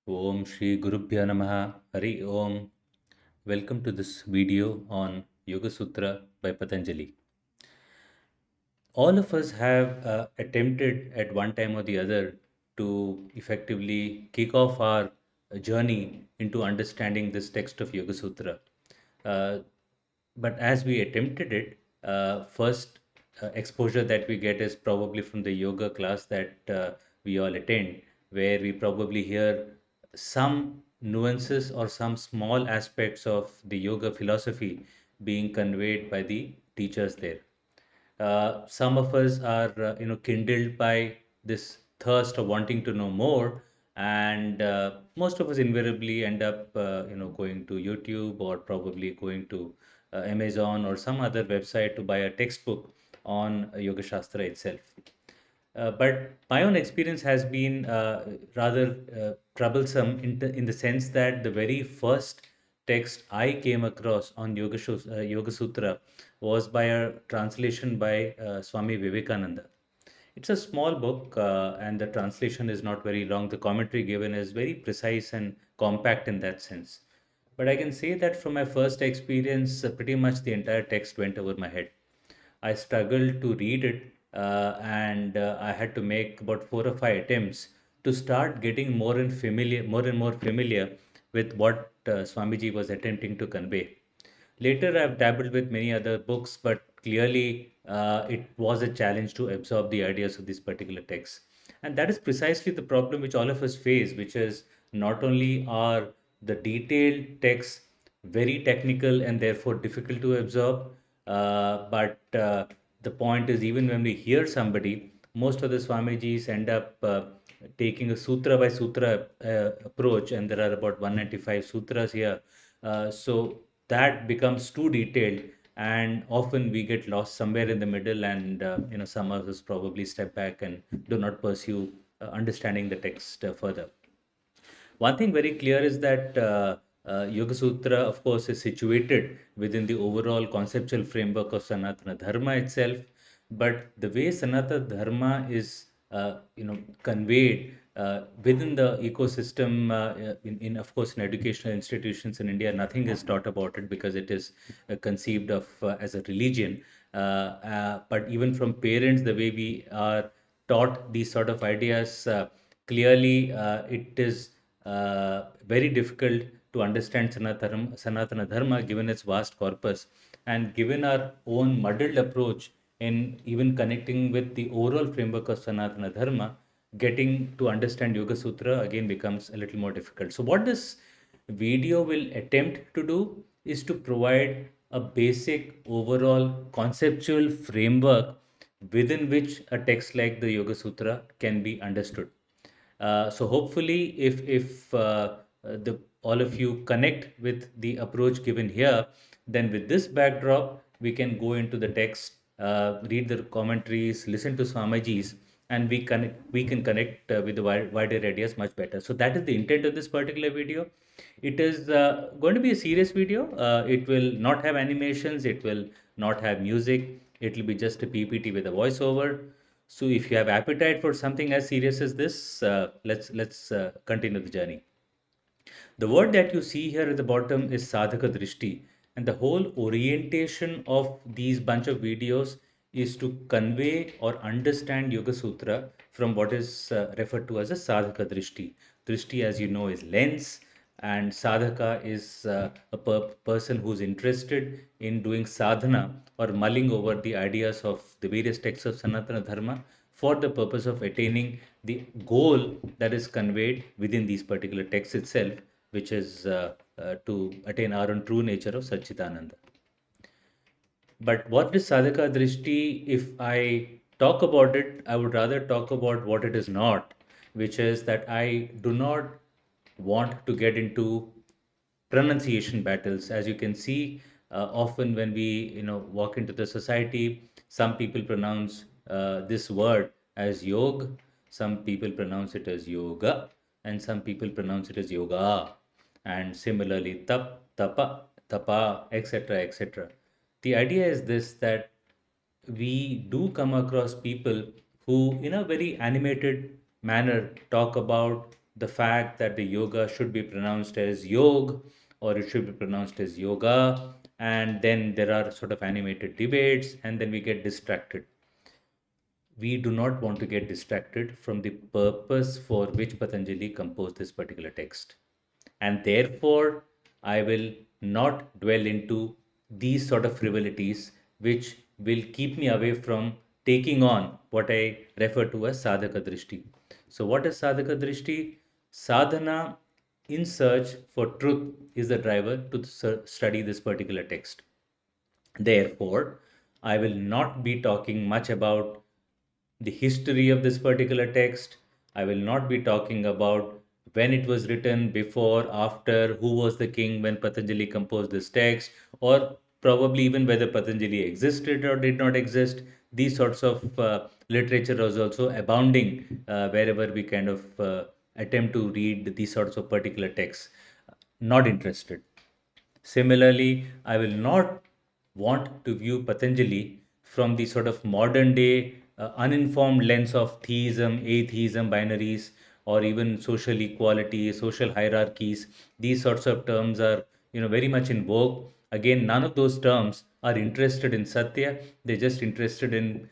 Om Shri Gurubhya Namaha Hari Om. Welcome to this video on Yoga Sutra by Patanjali. All of us have attempted at one time or the other to effectively kick off our journey into understanding this text of Yoga Sutra. Uh, but as we attempted it, first exposure that we get is probably from the yoga class that we all attend, where we probably hear some nuances or some small aspects of the yoga philosophy being conveyed by the teachers there. Some of us are kindled by this thirst of wanting to know more, and most of us invariably end up going to YouTube or probably going to Amazon or some other website to buy a textbook on Yoga Shastra itself. But my own experience has been rather troublesome in the sense that the very first text I came across on Yoga Sutra was by a translation by Swami Vivekananda. It's a small book, and the translation is not very long. The commentary given is very precise and compact in that sense. But I can say that from my first experience, pretty much the entire text went over my head. I struggled to read it, and I had to make about 4 or 5 attempts to start getting more and more familiar with what Swamiji was attempting to convey. Later, I've dabbled with many other books, but clearly it was a challenge to absorb the ideas of this particular text. And that is precisely the problem which all of us face, which is not only are the detailed texts very technical and therefore difficult to absorb, but the point is, even when we hear somebody, most of the Swamijis end up taking a sutra by sutra approach, and there are about 195 sutras here. So that becomes too detailed, and often we get lost somewhere in the middle, and some of us probably step back and do not pursue understanding the text further. One thing very clear is that Yoga Sutra, of course, is situated within the overall conceptual framework of Sanatana Dharma itself. But the way Sanatana Dharma is, conveyed within the ecosystem, of course, in educational institutions in India, nothing is taught about it because it is conceived of as a religion. But even from parents, the way we are taught these sort of ideas, clearly it is very difficult to understand Sanatana Dharma given its vast corpus and given our own muddled approach in even connecting with the overall framework of Sanatana Dharma, getting to understand Yoga Sutra again becomes a little more difficult. So, what this video will attempt to do is to provide a basic overall conceptual framework within which a text like the Yoga Sutra can be understood. So hopefully, if the all of you connect with the approach given here, then with this backdrop, we can go into the text, read the commentaries, listen to Swamiji's, and we can connect with the wider ideas much better. So that is the intent of this particular video. It is going to be a serious video. It will not have animations. It will not have music. It will be just a PPT with a voiceover. So if you have appetite for something as serious as this, let's continue the journey. The word that you see here at the bottom is sadhaka drishti, and the whole orientation of these bunch of videos is to convey or understand Yoga Sutra from what is referred to as a sadhaka drishti. Drishti, as you know, is lens, and sadhaka is a person who's interested in doing sadhana or mulling over the ideas of the various texts of Sanatana Dharma for the purpose of attaining the goal that is conveyed within these particular texts itself, which is to attain our own true nature of Satchitananda. But what is sadhaka drishti? If I talk about it, I would rather talk about what it is not, which is that I do not want to get into pronunciation battles. As you can see, often when we walk into the society, some people pronounce this word as yog, some people pronounce it as yoga, and some people pronounce it as yoga, and similarly tapa, etc., etc. The idea is this, that we do come across people who, in a very animated manner, talk about the fact that the yoga should be pronounced as yog or it should be pronounced as yoga, and then there are sort of animated debates, and then we get distracted. We do not want to get distracted from the purpose for which Patanjali composed this particular text. And therefore, I will not dwell into these sort of frivolities which will keep me away from taking on what I refer to as sadhaka drishti. So, what is sadhaka drishti? Sadhana in search for truth is the driver to study this particular text. Therefore, I will not be talking much about the history of this particular text. I will not be talking about when it was written, before, after, who was the king when Patanjali composed this text, or probably even whether Patanjali existed or did not exist. These sorts of literature is also abounding wherever we kind of attempt to read these sorts of particular texts. Not interested. Similarly, I will not want to view Patanjali from the sort of modern day uninformed lens of theism, atheism, binaries, or even social equality, social hierarchies. These sorts of terms are, very much in vogue. Again, none of those terms are interested in Satya. They're just interested in,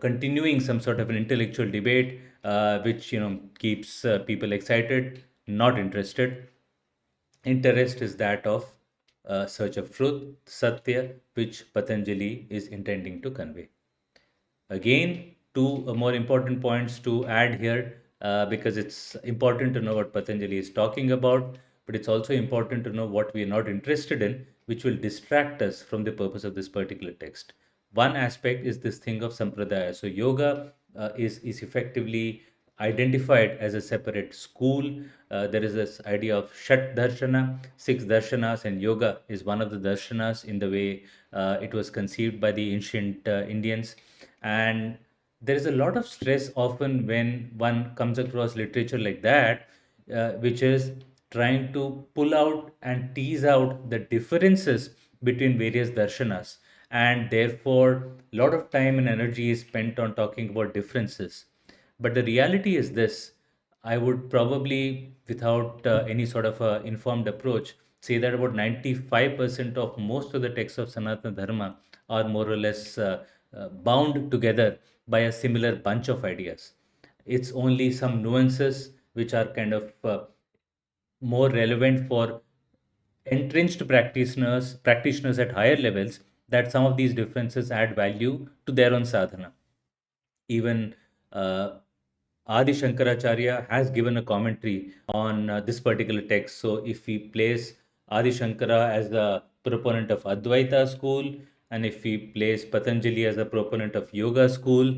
continuing some sort of an intellectual debate, which, keeps people excited. Not interested. Interest is that of search of truth, Satya, which Patanjali is intending to convey. Again, two more important points to add here because it's important to know what Patanjali is talking about, but it's also important to know what we are not interested in, which will distract us from the purpose of this particular text. One aspect is this thing of sampradaya. So, yoga is effectively identified as a separate school. There is this idea of Shat Darshana, six darshanas, and yoga is one of the darshanas in the way it was conceived by the ancient Indians. And there is a lot of stress often when one comes across literature like that, which is trying to pull out and tease out the differences between various darshanas. And therefore, a lot of time and energy is spent on talking about differences. But the reality is this: I would probably, without any sort of informed approach, say that about 95% of most of the texts of Sanatana Dharma are more or less bound together by a similar bunch of ideas. It's only some nuances which are kind of more relevant for entrenched practitioners at higher levels, that some of these differences add value to their own sadhana. Even Adi Shankaracharya has given a commentary on this particular text. So, if we place Adi Shankara as the proponent of Advaita school, and if we place Patanjali as a proponent of Yoga school,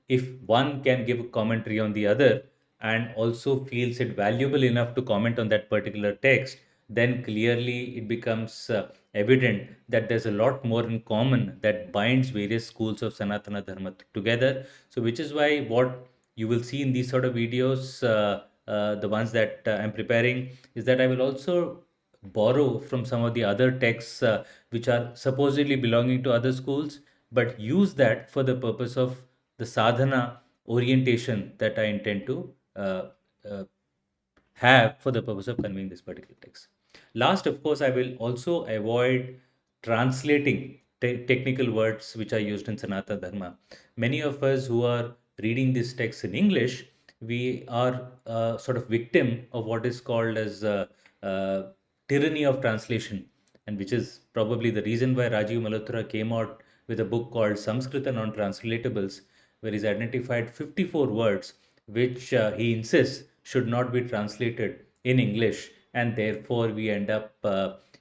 if one can give a commentary on the other and also feels it valuable enough to comment on that particular text, then clearly it becomes evident that there's a lot more in common that binds various schools of Sanatana Dharma together. So, which is why what you will see in these sort of videos, the ones that I'm preparing, is that I will also borrow from some of the other texts which are supposedly belonging to other schools, but use that for the purpose of the sadhana orientation that I intend to uh, have for the purpose of conveying this particular text. Last, of course, I will also avoid translating technical words which are used in Sanatana Dharma. Many of us who are reading this text in English, we are sort of victim of what is called as uh, tyranny of translation, and which is probably the reason why Rajiv Malhotra came out with a book called Samskrita Non-Translatables, where he's identified 54 words which he insists should not be translated in English, and therefore we end up,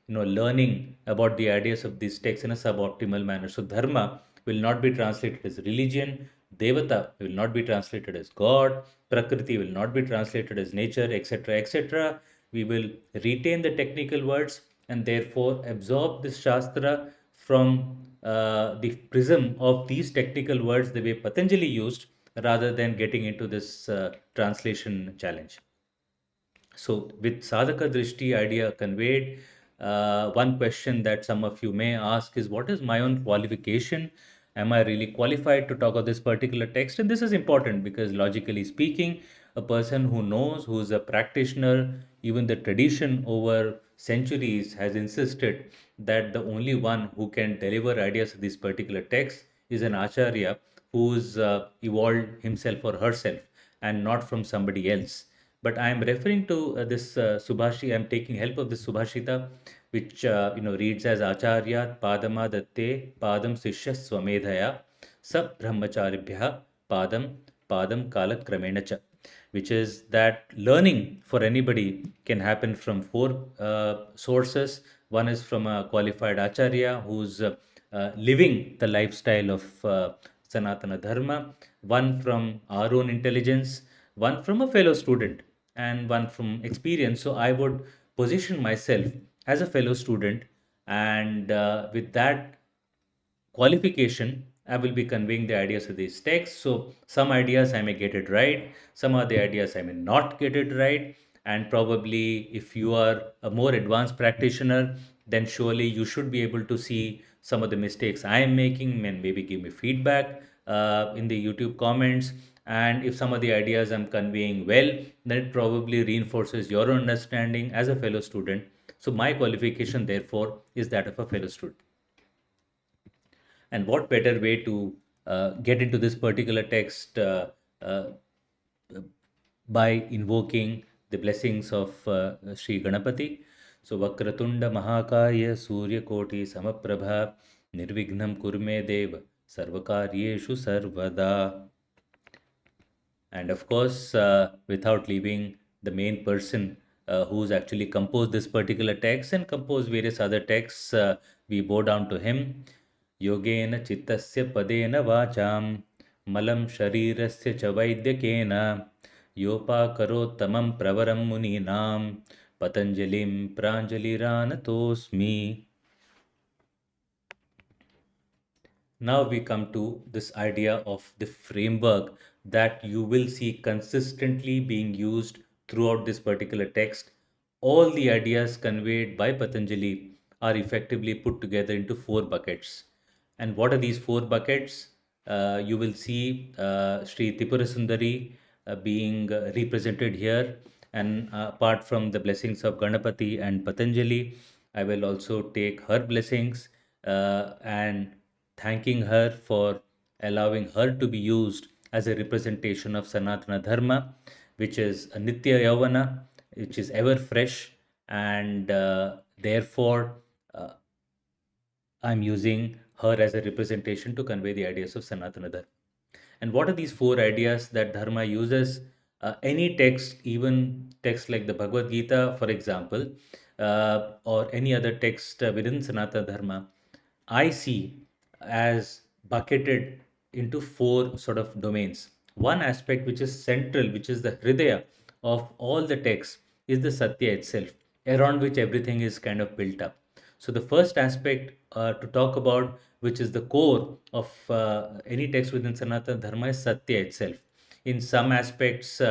learning about the ideas of these texts in a suboptimal manner. So, dharma will not be translated as religion, devata will not be translated as God, prakriti will not be translated as nature, etc., etc. We will retain the technical words and therefore absorb this shastra from the prism of these technical words the way Patanjali used, rather than getting into this translation challenge. So, with sadhaka drishti idea conveyed, one question that some of you may ask is, what is my own qualification? Am I really qualified to talk of this particular text? And this is important because, logically speaking, a person who knows, who's a practitioner. Even the tradition over centuries has insisted that the only one who can deliver ideas of this particular text is an acharya who's evolved himself or herself and not from somebody else. But I am referring to this Subhashi. I am taking help of this Subhashita, which reads as Acharya Padama Datte Padam Sishya Swamedhaya Sab Brahmacharibhya Padam Padam Kalat Kramena Cha, which is that learning for anybody can happen from four sources. One is from a qualified acharya who's living the lifestyle of Sanatana Dharma, one from our own intelligence, one from a fellow student, and one from experience. So I would position myself as a fellow student, and with that qualification, I will be conveying the ideas of these texts. So some ideas I may get it right, some of the ideas I may not get it right. And probably if you are a more advanced practitioner, then surely you should be able to see some of the mistakes I am making and maybe give me feedback in the YouTube comments. And if some of the ideas I'm conveying well, then it probably reinforces your understanding as a fellow student. So my qualification, therefore, is that of a fellow student. And what better way to get into this particular text uh, by invoking the blessings of Sri Ganapati? So, Vakratunda Mahakaya Surya Koti Samaprabha Nirvignam Kurme Dev Sarvakaryeshu Sarvada. And of course, without leaving the main person who's actually composed this particular text and composed various other texts, we bow down to him. Yogena chittasya padena vacham malam sharirasya cha vaidyakena yopakarottamam pravaram muninam patanjalim pranjaliranatosmi. Now we come to this idea of the framework that you will see consistently being used throughout this particular text. All the ideas conveyed by Patanjali are effectively put together into four buckets. And what are these four buckets? You will see Sri Tripura Sundari being represented here. And apart from the blessings of Ganapati and Patanjali, I will also take her blessings and thanking her for allowing her to be used as a representation of Sanatana Dharma, which is a Nitya Yavana, which is ever fresh, and therefore uh, I'm using her as a representation to convey the ideas of Sanatana Dharma. And what are these four ideas that Dharma uses? Any text, even text like the Bhagavad Gita, for example, or any other text within Sanatana Dharma, I see as bucketed into four sort of domains. One aspect which is central, which is the hridaya of all the texts, is the Satya itself, around which everything is kind of built up. So the first aspect to talk about, which is the core of any text within Sanatana Dharma, is Satya itself. In some aspects,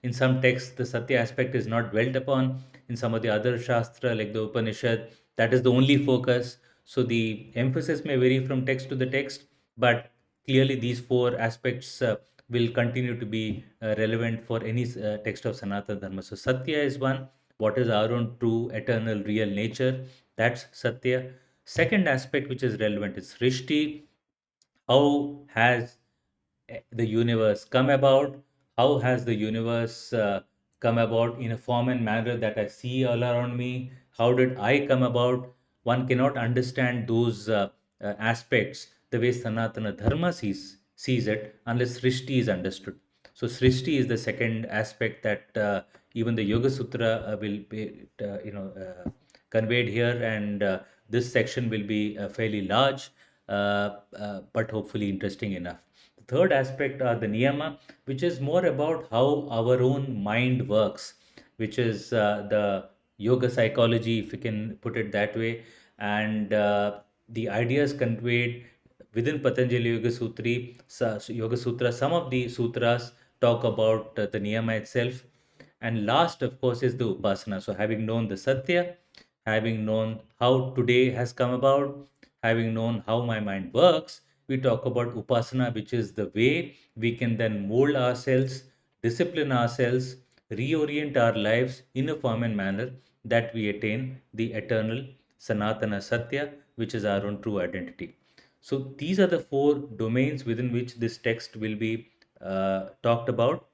in some texts, the Satya aspect is not dwelt upon. In some of the other Shastra, like the Upanishad, that is the only focus. So the emphasis may vary from text to the text, but clearly these four aspects will continue to be relevant for any text of Sanatana Dharma. So Satya is one. What is our own true, eternal, real nature? That's Satya. Second aspect which is relevant is Srishti. How has the universe come about? How has the universe come about in a form and manner that I see all around me? How did I come about? One cannot understand those aspects the way Sanatana Dharma sees it unless Srishti is understood. So Srishti is the second aspect that even the Yoga Sutra will be, conveyed here, and this section will be fairly large, but hopefully interesting enough. The third aspect are the niyama, which is more about how our own mind works, which is the yoga psychology, if you can put it that way, and the ideas conveyed within Patanjali Yoga Sutra. Some of the sutras talk about the niyama itself, and last, of course, is the upasana. So, having known the Satya, having known how today has come about, having known how my mind works, we talk about upasana, which is the way we can then mold ourselves discipline ourselves, reorient our lives in a form and manner that we attain the eternal Sanatana Satya, which is our own true identity. So, these are the four domains within which this text will be talked about.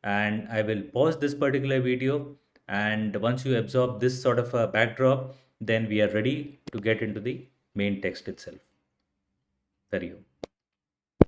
And I will pause this particular video. And once you absorb this sort of a backdrop, then we are ready to get into the main text itself. Very